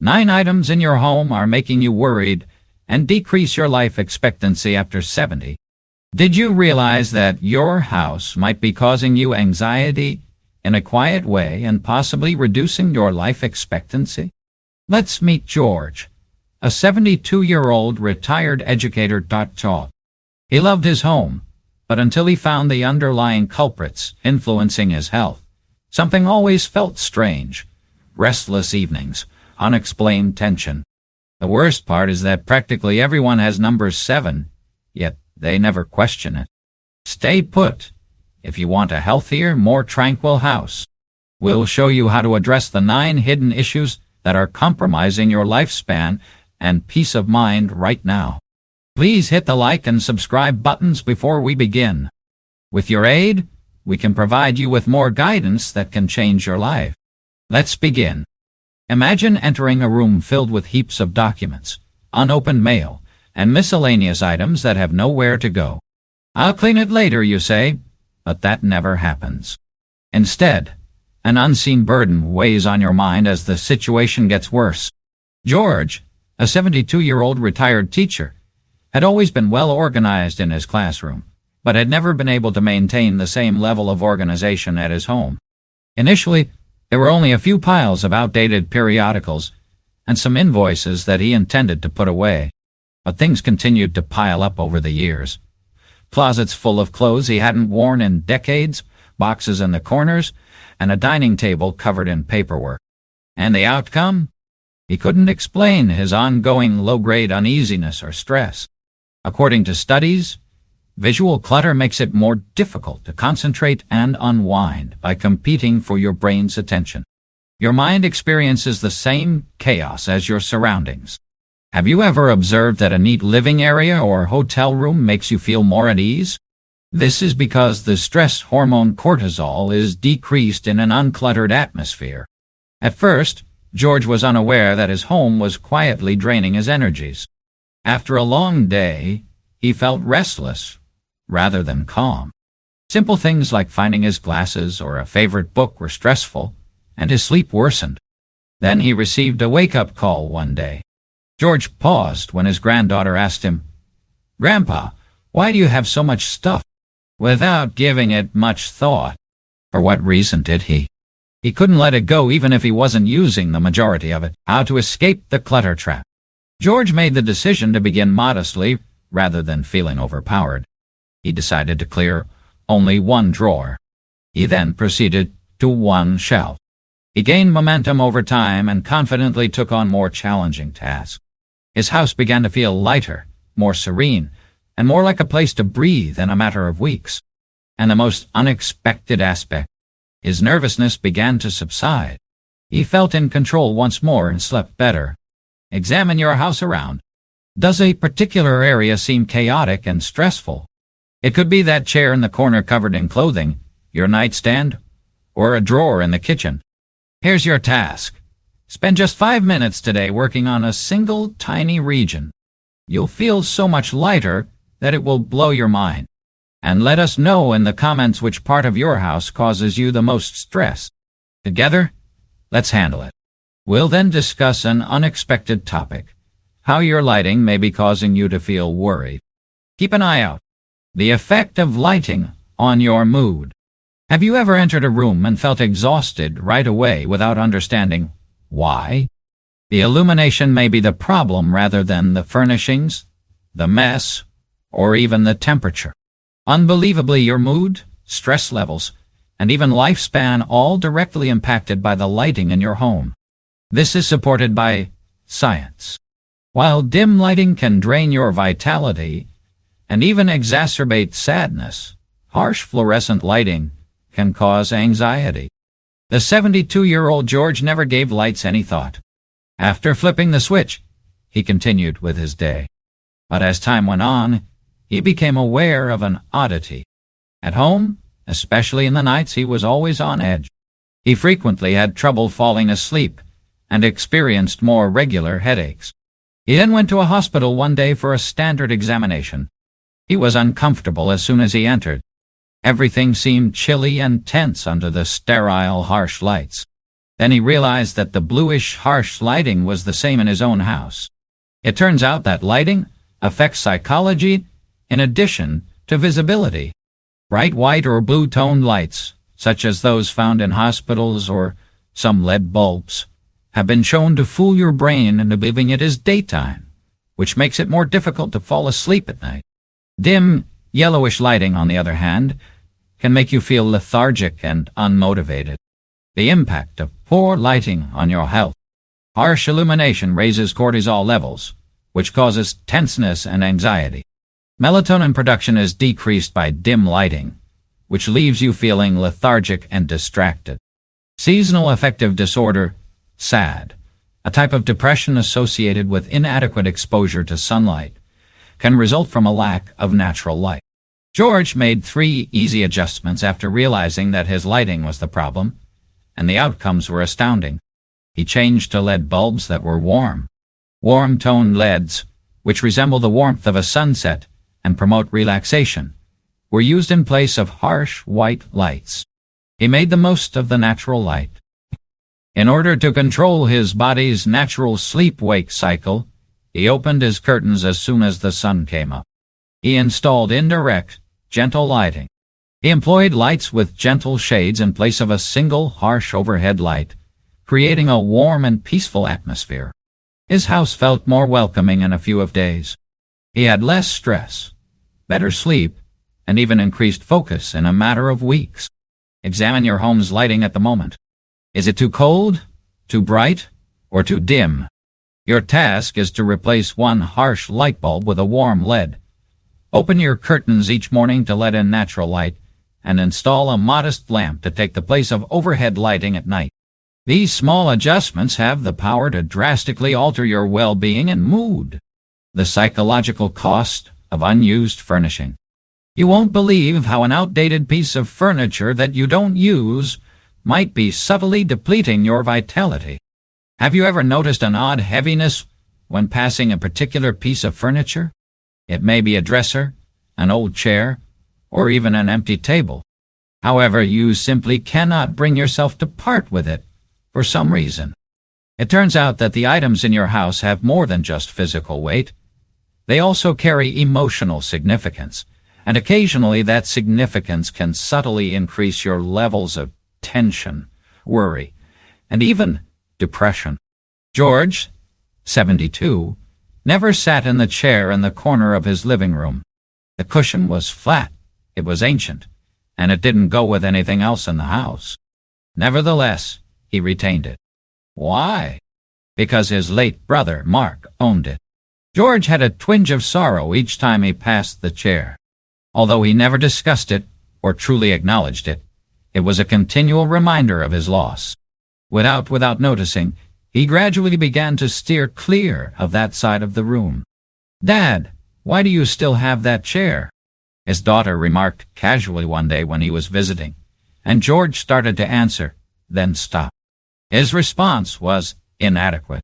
9 items in your home are making you worried and decrease your life expectancy after 70. Did you realize that your house might be causing you anxiety in a quiet way and possibly reducing your life expectancy? Let's meet George, a 72-year-old retired educator. He loved his home, but until he found the underlying culprits influencing his health, something always felt strange. Restless evenings, unexplained tension. The worst part is that practically everyone has number 7, yet they never question it. Stay put if you want a healthier, more tranquil house. We'll show you how to address the 9 hidden issues that are compromising your lifespan and peace of mind right now. Please hit the like and subscribe buttons before we begin. With your aid, we can provide you with more guidance that can change your life. Let's begin. Imagine entering a room filled with heaps of documents, unopened mail, and miscellaneous items that have nowhere to go. I'll clean it later, you say, but that never happens. Instead, an unseen burden weighs on your mind as the situation gets worse. George, a 72-year-old retired teacher, had always been well organized in his classroom, but had never been able to maintain the same level of organization at his home. Initially, there were only a few piles of outdated periodicals and some invoices that he intended to put away. But things continued to pile up over the years. Closets full of clothes he hadn't worn in decades, boxes in the corners, and a dining table covered in paperwork. And the outcome? He couldn't explain his ongoing low-grade uneasiness or stress. According to studies, visual clutter makes it more difficult to concentrate and unwind by competing for your brain's attention. Your mind experiences the same chaos as your surroundings. Have you ever observed that a neat living area or hotel room makes you feel more at ease? This is because the stress hormone cortisol is decreased in an uncluttered atmosphere. At first, George was unaware that his home was quietly draining his energies. After a long day, he felt restless rather than calm. Simple things like finding his glasses or a favorite book were stressful, and his sleep worsened. Then he received a wake-up call one day. George paused when his granddaughter asked him, "Grandpa, why do you have so much stuff?" Without giving it much thought. For what reason did he? He couldn't let it go even if he wasn't using the majority of it. How to escape the clutter trap? George made the decision to begin modestly rather than feeling overpowered. He decided to clear only one drawer. He then proceeded to one shelf. He gained momentum over time and confidently took on more challenging tasks. His house began to feel lighter, more serene, and more like a place to breathe in a matter of weeks. And the most unexpected aspect, his nervousness began to subside. He felt in control once more and slept better. Examine your house around. Does a particular area seem chaotic and stressful? It could be that chair in the corner covered in clothing, your nightstand, or a drawer in the kitchen. Here's your task. Spend just 5 minutes today working on a single tiny region. You'll feel so much lighter that it will blow your mind. And let us know in the comments which part of your house causes you the most stress. Together, let's handle it. We'll then discuss an unexpected topic, how your lighting may be causing you to feel worried. Keep an eye out. The effect of lighting on your mood. Have you ever entered a room and felt exhausted right away without understanding why? The illumination may be the problem rather than the furnishings, the mess, or even the temperature. Unbelievably, your mood, stress levels, and even lifespan all directly impacted by the lighting in your home. This is supported by science. While dim lighting can drain your vitality and even exacerbate sadness, harsh fluorescent lighting can cause anxiety. The 72-year-old George never gave lights any thought. After flipping the switch, he continued with his day. But as time went on, he became aware of an oddity. At home, especially in the nights, he was always on edge. He frequently had trouble falling asleep and experienced more regular headaches. He then went to a hospital one day for a standard examination. He was uncomfortable as soon as he entered. Everything seemed chilly and tense under the sterile, harsh lights. Then he realized that the bluish, harsh lighting was the same in his own house. It turns out that lighting affects psychology in addition to visibility. Bright white or blue-toned lights, such as those found in hospitals or some LED bulbs, have been shown to fool your brain into believing it is daytime, which makes it more difficult to fall asleep at night. Dim, yellowish lighting, on the other hand, can make you feel lethargic and unmotivated. The impact of poor lighting on your health. Harsh illumination raises cortisol levels, which causes tenseness and anxiety. Melatonin production is decreased by dim lighting, which leaves you feeling lethargic and distracted. Seasonal affective disorder, SAD, a type of depression associated with inadequate exposure to sunlight, can result from a lack of natural light. George made 3 easy adjustments after realizing that his lighting was the problem, and the outcomes were astounding. He changed to LED bulbs that were warm. Warm-toned LEDs, which resemble the warmth of a sunset and promote relaxation, were used in place of harsh white lights. He made the most of the natural light. In order to control his body's natural sleep-wake cycle, he opened his curtains as soon as the sun came up. He installed indirect, gentle lighting. He employed lights with gentle shades in place of a single harsh overhead light, creating a warm and peaceful atmosphere. His house felt more welcoming in a few days. He had less stress, better sleep, and even increased focus in a matter of weeks. Examine your home's lighting at the moment. Is it too cold, too bright, or too dim? Your task is to replace one harsh light bulb with a warm LED. Open your curtains each morning to let in natural light, and install a modest lamp to take the place of overhead lighting at night. These small adjustments have the power to drastically alter your well-being and mood. The psychological cost of unused furnishing. You won't believe how an outdated piece of furniture that you don't use might be subtly depleting your vitality. Have you ever noticed an odd heaviness when passing a particular piece of furniture? It may be a dresser, an old chair, or even an empty table. However, you simply cannot bring yourself to part with it for some reason. It turns out that the items in your house have more than just physical weight. They also carry emotional significance, and occasionally that significance can subtly increase your levels of tension, worry, and even depression. George, 72, never sat in the chair in the corner of his living room. The cushion was flat, it was ancient, and it didn't go with anything else in the house. Nevertheless, he retained it. Why? Because his late brother, Mark, owned it. George had a twinge of sorrow each time he passed the chair. Although he never discussed it or truly acknowledged it, it was a continual reminder of his loss. Without noticing, he gradually began to steer clear of that side of the room. "Dad, why do you still have that chair?" his daughter remarked casually one day when he was visiting, and George started to answer, then stopped. His response was inadequate.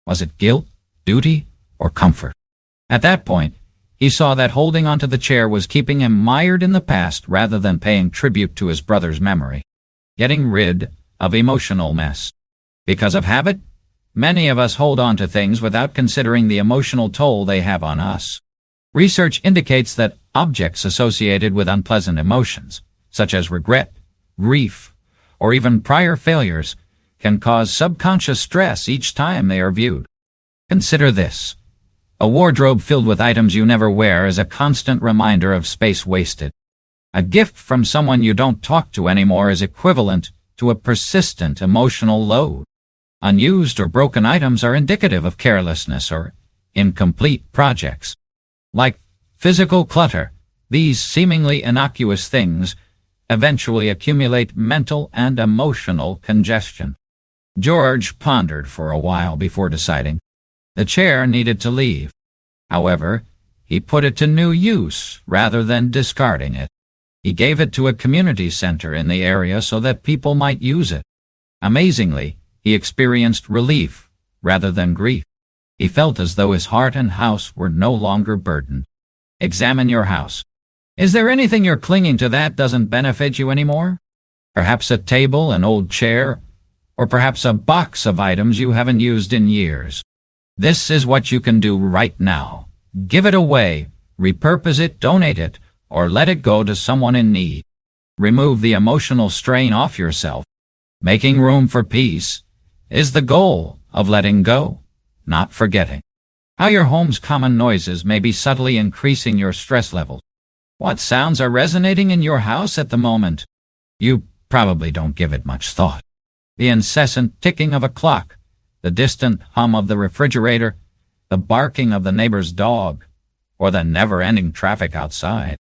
Was it guilt, duty, or comfort? At that point, he saw that holding onto the chair was keeping him mired in the past rather than paying tribute to his brother's memory, getting rid of emotional mess. Because of habit, many of us hold on to things without considering the emotional toll they have on us. Research indicates that objects associated with unpleasant emotions, such as regret, grief, or even prior failures, can cause subconscious stress each time they are viewed. Consider this. A wardrobe filled with items you never wear is a constant reminder of space wasted. A gift from someone you don't talk to anymore is equivalent to a persistent emotional load. Unused or broken items are indicative of carelessness or incomplete projects. Like physical clutter, these seemingly innocuous things eventually accumulate mental and emotional congestion. George pondered for a while before deciding. The chair needed to leave. However, he put it to new use rather than discarding it. He gave it to a community center in the area so that people might use it. Amazingly, he experienced relief rather than grief. He felt as though his heart and house were no longer burdened. Examine your house. Is there anything you're clinging to that doesn't benefit you anymore? Perhaps a table, an old chair, or perhaps a box of items you haven't used in years. This is what you can do right now. Give it away, repurpose it, donate it, or let it go to someone in need. Remove the emotional strain off yourself. Making room for peace is the goal of letting go, not forgetting. How your home's common noises may be subtly increasing your stress levels. What sounds are resonating in your house at the moment? You probably don't give it much thought. The incessant ticking of a clock, the distant hum of the refrigerator, the barking of the neighbor's dog, or the never-ending traffic outside.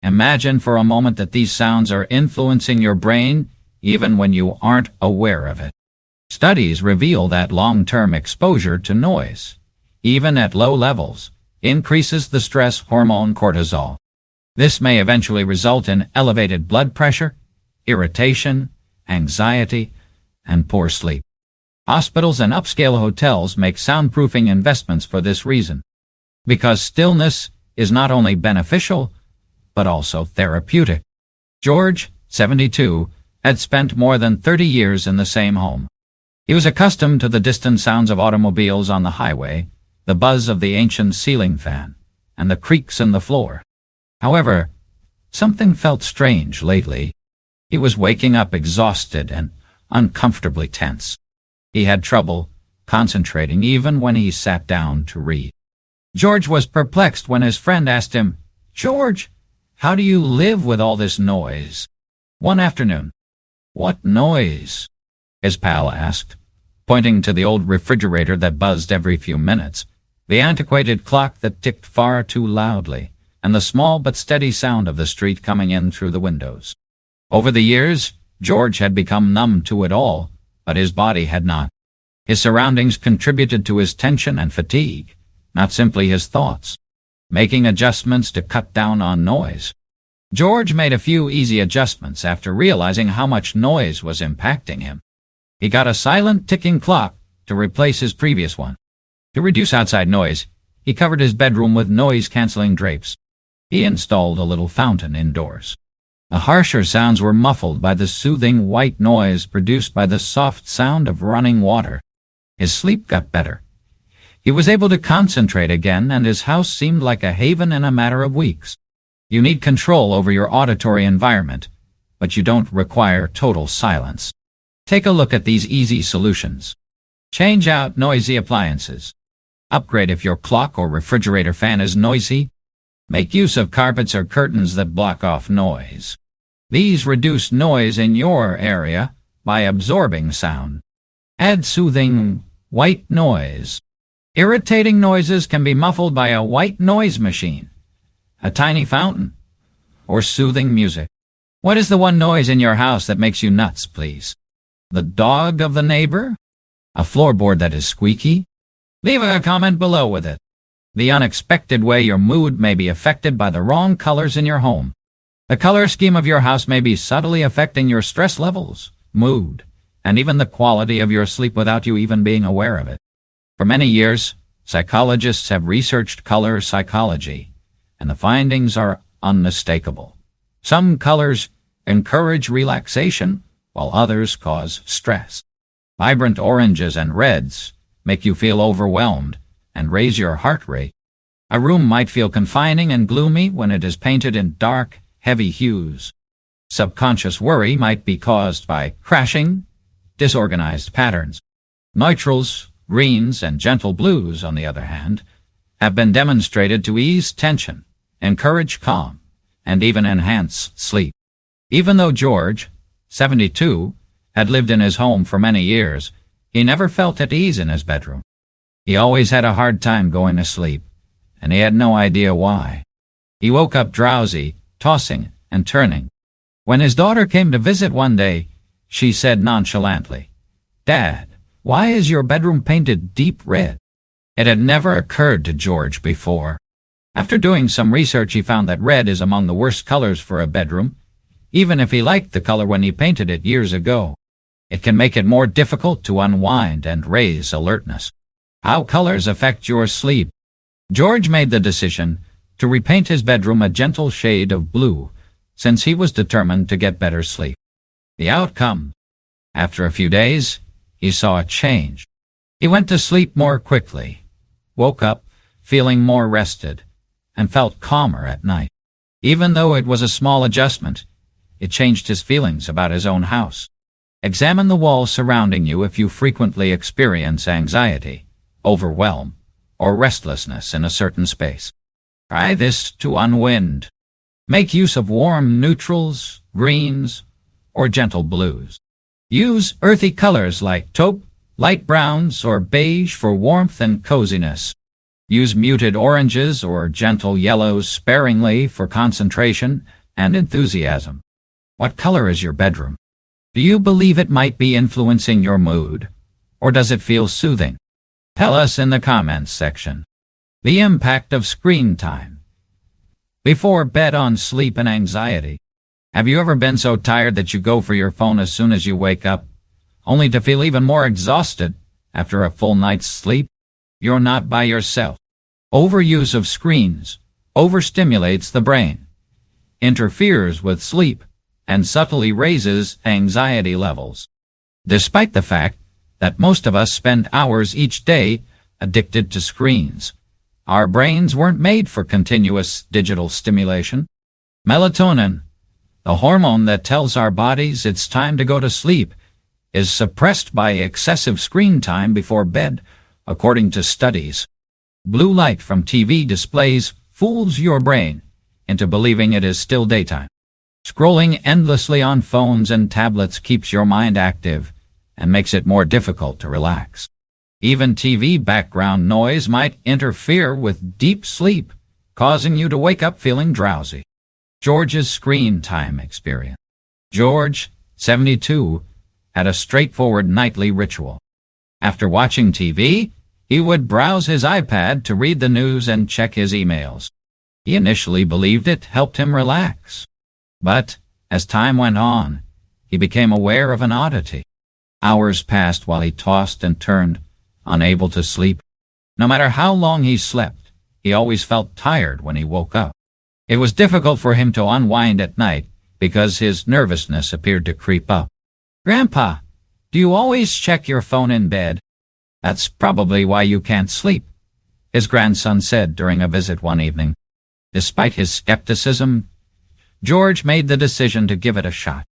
Imagine for a moment that these sounds are influencing your brain even when you aren't aware of it. Studies reveal that long-term exposure to noise, even at low levels, increases the stress hormone cortisol. This may eventually result in elevated blood pressure, irritation, anxiety, and poor sleep. Hospitals and upscale hotels make soundproofing investments for this reason, because stillness is not only beneficial, but also therapeutic. George, 72, had spent more than 30 years in the same home. He was accustomed to the distant sounds of automobiles on the highway, the buzz of the ancient ceiling fan, and the creaks in the floor. However, something felt strange lately. He was waking up exhausted and uncomfortably tense. He had trouble concentrating even when he sat down to read. George was perplexed when his friend asked him, "George, how do you live with all this noise?" One afternoon, "What noise?" his pal asked, pointing to the old refrigerator that buzzed every few minutes, the antiquated clock that ticked far too loudly, and the small but steady sound of the street coming in through the windows. Over the years, George had become numb to it all, but his body had not. His surroundings contributed to his tension and fatigue, not simply his thoughts. Making adjustments to cut down on noise. George made a few easy adjustments after realizing how much noise was impacting him. He got a silent ticking clock to replace his previous one. To reduce outside noise, he covered his bedroom with noise-canceling drapes. He installed a little fountain indoors. The harsher sounds were muffled by the soothing white noise produced by the soft sound of running water. His sleep got better. He was able to concentrate again, and his house seemed like a haven in a matter of weeks. You need control over your auditory environment, but you don't require total silence. Take a look at these easy solutions. Change out noisy appliances. Upgrade if your clock or refrigerator fan is noisy. Make use of carpets or curtains that block off noise. These reduce noise in your area by absorbing sound. Add soothing white noise. Irritating noises can be muffled by a white noise machine, a tiny fountain, or soothing music. What is the one noise in your house that makes you nuts, please? The dog of the neighbor? A floorboard that is squeaky? Leave a comment below with it. The unexpected way your mood may be affected by the wrong colors in your home. The color scheme of your house may be subtly affecting your stress levels, mood, and even the quality of your sleep without you even being aware of it. For many years, psychologists have researched color psychology, and the findings are unmistakable. Some colors encourage relaxation, while others cause stress. Vibrant oranges and reds make you feel overwhelmed and raise your heart rate. A room might feel confining and gloomy when it is painted in dark, heavy hues. Subconscious worry might be caused by crashing, disorganized patterns. Neutrals, greens, and gentle blues, on the other hand, have been demonstrated to ease tension, encourage calm, and even enhance sleep. Even though George, 72, had lived in his home for many years, he never felt at ease in his bedroom. He always had a hard time going to sleep, and he had no idea why. He woke up drowsy, tossing and turning. When his daughter came to visit one day, she said nonchalantly, "Dad, why is your bedroom painted deep red?" It had never occurred to George before. After doing some research, he found that red is among the worst colors for a bedroom, even if he liked the color when he painted it years ago. It can make it more difficult to unwind and raise alertness. How colors affect your sleep. George made the decision to repaint his bedroom a gentle shade of blue, since he was determined to get better sleep. The outcome: after a few days, he saw a change. He went to sleep more quickly, woke up feeling more rested, and felt calmer at night. Even though it was a small adjustment, it changed his feelings about his own house. Examine the walls surrounding you if you frequently experience anxiety, overwhelm, or restlessness in a certain space. Try this to unwind. Make use of warm neutrals, greens, or gentle blues. Use earthy colors like taupe, light browns, or beige for warmth and coziness. Use muted oranges or gentle yellows sparingly for concentration and enthusiasm. What color is your bedroom? Do you believe it might be influencing your mood, or does it feel soothing? Tell us in the comments section. The impact of screen time. Before bed on sleep and anxiety. Have you ever been so tired that you go for your phone as soon as you wake up, only to feel even more exhausted after a full night's sleep? You're not by yourself. Overuse of screens overstimulates the brain, interferes with sleep, and subtly raises anxiety levels. Despite the fact that most of us spend hours each day addicted to screens, our brains weren't made for continuous digital stimulation. Melatonin, the hormone that tells our bodies it's time to go to sleep, is suppressed by excessive screen time before bed, according to studies. Blue light from TV displays fools your brain into believing it is still daytime. Scrolling endlessly on phones and tablets keeps your mind active and makes it more difficult to relax. Even TV background noise might interfere with deep sleep, causing you to wake up feeling drowsy. George's screen time experience. George, 72, had a straightforward nightly ritual. After watching TV, he would browse his iPad to read the news and check his emails. He initially believed it helped him relax. But, as time went on, he became aware of an oddity. Hours passed while he tossed and turned, unable to sleep. No matter how long he slept, he always felt tired when he woke up. It was difficult for him to unwind at night because his nervousness appeared to creep up. "Grandpa, do you always check your phone in bed?" "That's probably why you can't sleep," his grandson said during a visit one evening. Despite his skepticism, George made the decision to give it a shot.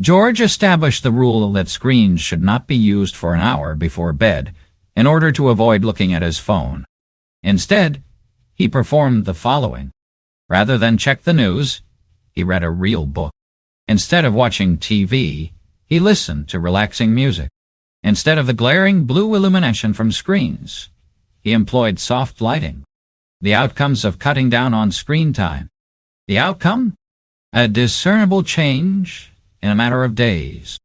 George established the rule that screens should not be used for an hour before bed in order to avoid looking at his phone. Instead, he performed the following. Rather than check the news, he read a real book. Instead of watching TV, he listened to relaxing music. Instead of the glaring blue illumination from screens, he employed soft lighting. The outcomes of cutting down on screen time. The outcome? A discernible change in a matter of days.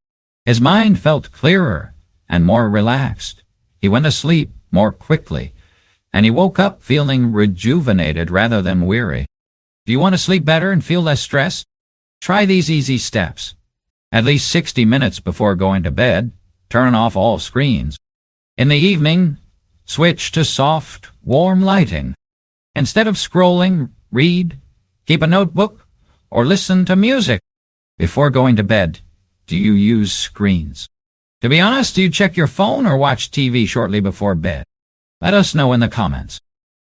His mind felt clearer and more relaxed. He went to sleep more quickly, and he woke up feeling rejuvenated rather than weary. Do you want to sleep better and feel less stressed? Try these easy steps. At least 60 minutes before going to bed, turn off all screens. In the evening, switch to soft, warm lighting. Instead of scrolling, read, keep a notebook, or listen to music. Before going to bed, do you use screens? To be honest, do you check your phone or watch TV shortly before bed? Let us know in the comments.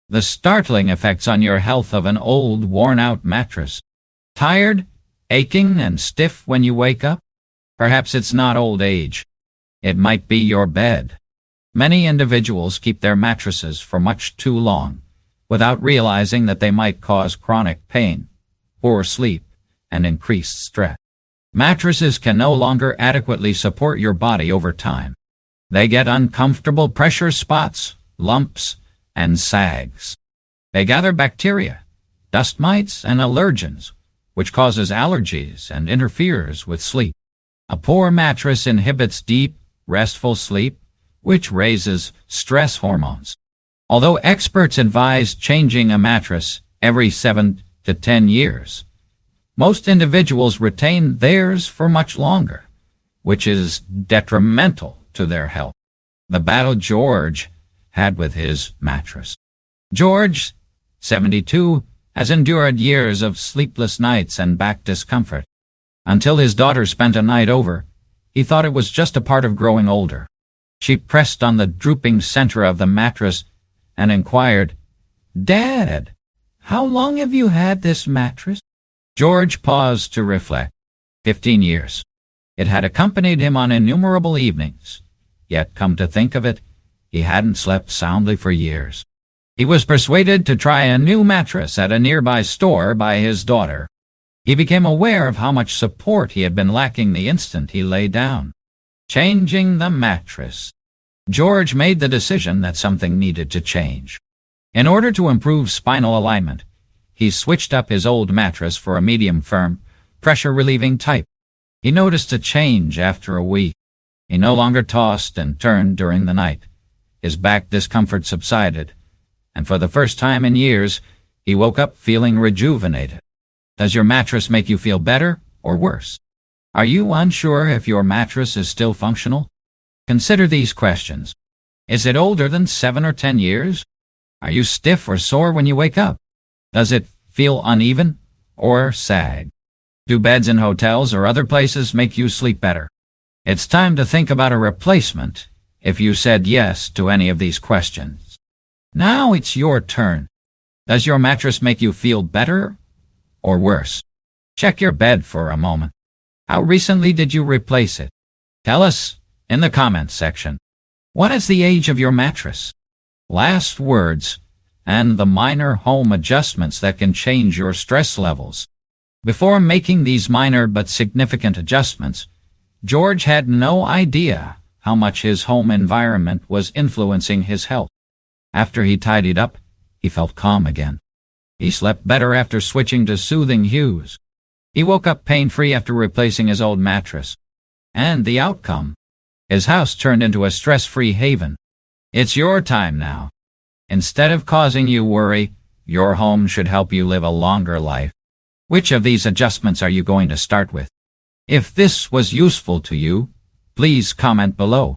The startling effects on your health of an old, worn-out mattress. Tired, aching, and stiff when you wake up? Perhaps it's not old age. It might be your bed. Many individuals keep their mattresses for much too long, without realizing that they might cause chronic pain, poor sleep, and increased stress. Mattresses can no longer adequately support your body over time. They get uncomfortable pressure spots, lumps, and sags. They gather bacteria, dust mites, and allergens, which causes allergies and interferes with sleep. A poor mattress inhibits deep, restful sleep, which raises stress hormones. Although experts advise changing a mattress every 7 to 10 years, most individuals retain theirs for much longer, which is detrimental to their health. The battle George had with his mattress. George, 72, has endured years of sleepless nights and back discomfort. Until his daughter spent a night over, he thought it was just a part of growing older. She pressed on the drooping center of the mattress and inquired, "Dad, how long have you had this mattress?" George paused to reflect. 15 years. It had accompanied him on innumerable evenings. Yet, come to think of it, he hadn't slept soundly for years. He was persuaded to try a new mattress at a nearby store by his daughter. He became aware of how much support he had been lacking the instant he lay down. Changing the mattress. George made the decision that something needed to change. In order to improve spinal alignment, he switched up his old mattress for a medium-firm, pressure-relieving type. He noticed a change after a week. He no longer tossed and turned during the night. His back discomfort subsided, and for the first time in years, he woke up feeling rejuvenated. Does your mattress make you feel better or worse? Are you unsure if your mattress is still functional? Consider these questions. Is it older than 7 or 10 years? Are you stiff or sore when you wake up? Does it feel uneven or sag? Do beds in hotels or other places make you sleep better? It's time to think about a replacement if you said yes to any of these questions. Now it's your turn. Does your mattress make you feel better or worse? Check your bed for a moment. How recently did you replace it? Tell us in the comments section. What is the age of your mattress? Last words and the minor home adjustments that can change your stress levels. Before making these minor but significant adjustments, George had no idea how much his home environment was influencing his health. After he tidied up, he felt calm again. He slept better after switching to soothing hues. He woke up pain-free after replacing his old mattress. And the outcome? His house turned into a stress-free haven. It's your time now. Instead of causing you worry, your home should help you live a longer life. Which of these adjustments are you going to start with? If this was useful to you, please comment below.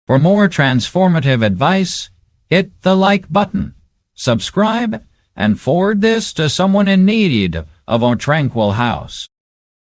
For more transformative advice, hit the like button, subscribe, and forward this to someone in need of a tranquil house.